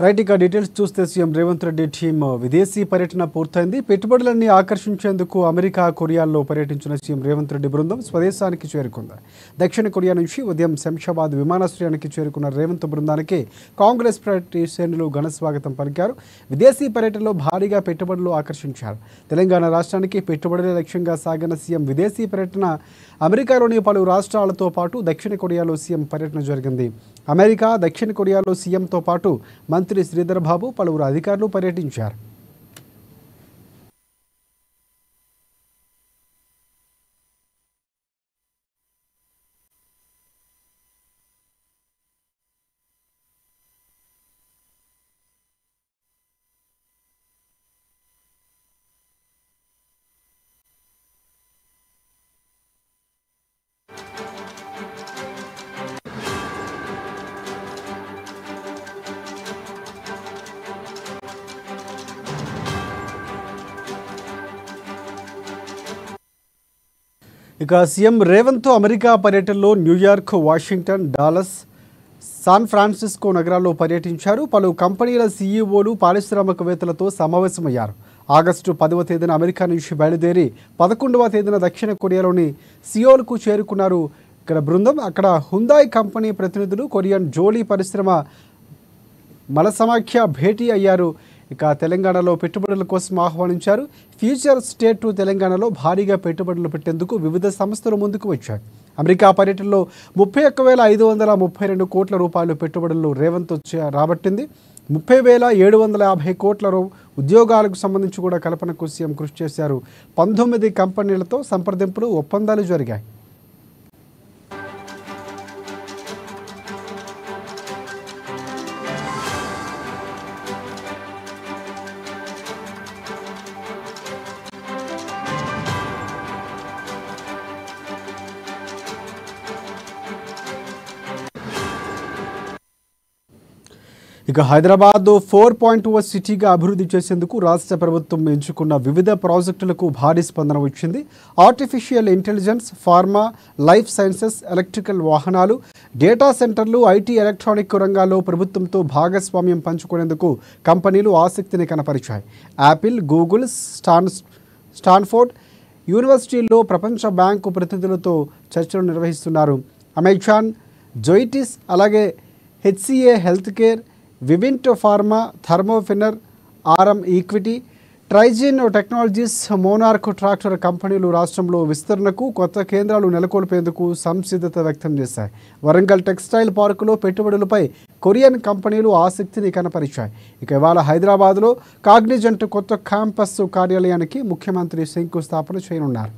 Right ఇక details చూస్తే CM Revanth Reddy team విదేశీ పర్యటన పూర్తయింది. పెట్టుబడులన్నీ ఆకర్షించేందుకు అమెరికా, కొరియాల్లో పర్యటించిన సీఎం రేవంత్ రెడ్డి బృందం స్వదేశానికి చేరుకుంది. దక్షిణ కొరియా నుంచి ఉదయం శంషాబాద్ విమానాశ్రయానికి చేరుకున్న రేవంత్ బృందానికి కాంగ్రెస్ పార్టీ శ్రేణులు ఘన స్వాగతం పలికారు. విదేశీ పర్యటనలో భారీగా పెట్టుబడులు ఆకర్షించారు. తెలంగాణ రాష్ట్రానికి పెట్టుబడుల లక్ష్యంగా సాగిన సీఎం విదేశీ పర్యటన అమెరికాలోని పలు రాష్ట్రాలతో పాటు దక్షిణ కొరియాలో సీఎం పర్యటన జరిగింది. అమెరికా, దక్షిణ కొరియాలో సీఎంతో పాటు మంత్రి శ్రీధర్ బాబు, పలువురు అధికారులు పర్యటించారు. ఇక సీఎం రేవంత్ అమెరికా పర్యటనలో New York, Washington, Dallas, San Francisco నగరాల్లో పర్యటించారు. పలు కంపెనీల సీఈఓలు, పారిశ్రామికవేత్తలతో సమావేశమయ్యారు. ఆగస్టు 10వ తేదీన అమెరికా నుంచి బయలుదేరి 11వ తేదీన దక్షిణ కొరియాలోని సియోల్కు చేరుకున్నారు. ఇక్కడ బృందం అక్కడ హుందాయ్ కంపెనీ ప్రతినిధులు, కొరియన్ జోలీ పరిశ్రమ మలసమాఖ్య భేటీ అయ్యారు. ఇక తెలంగాణలో పెట్టుబడుల కోసం ఆహ్వానించారు. ఫ్యూచర్ స్టేట్ తెలంగాణలో భారీగా పెట్టుబడులు పెట్టేందుకు వివిధ సంస్థలు ముందుకు వచ్చాయి. అమెరికా పర్యటనలో 31,532 కోట్ల రూపాయలు పెట్టుబడులు రేవంత్ రాబట్టింది. 30,750 కోట్ల ఉద్యోగాలకు సంబంధించి కూడా కల్పనకు సీఎం కృషి చేశారు. 19 కంపెనీలతో సంప్రదింపులు, ఒప్పందాలు జరిగాయి. ఇక హైదరాబాద్ 4.0 సిటీగా అభివృద్ధి చేసేందుకు రాష్ట్ర ప్రభుత్వం ఎంచుకున్న వివిధ ప్రాజెక్టులకు భారీ స్పందన వచ్చింది. Artificial intelligence, pharma, life sciences, electrical వాహనాలు, డేటా సెంటర్లు, ఐటీ, ఎలక్ట్రానిక్ రంగాల్లో ప్రభుత్వంతో భాగస్వామ్యం పంచుకునేందుకు కంపెనీలు ఆసక్తిని కనపరిచాయి. యాపిల్, గూగుల్, స్టాన్ఫోర్డ్ యూనివర్సిటీల్లో ప్రపంచ బ్యాంకు ప్రతినిధులతో చర్చలు నిర్వహిస్తున్నారు. అమెజాన్, జోయిటిస్, అలాగే HCA healthcare, Vivint pharma, Thermo Fisher, RM equity, Trigyn technologies, Monarch tractor కంపెనీలు రాష్ట్రంలో విస్తరణకు కొత్త కేంద్రాలు నెలకొల్పేందుకు సంసిద్ధత వ్యక్తం చేశాయి. వరంగల్ టెక్స్టైల్ పార్కులో పెట్టుబడులపై కొరియన్ కంపెనీలు ఆసక్తిని కనపరిచాయి. ఇక ఇవాళ హైదరాబాద్లో కాగ్నిజెంట్ కొత్త క్యాంపస్ కార్యాలయానికి ముఖ్యమంత్రి శంకుస్థాపన చేయనున్నారు.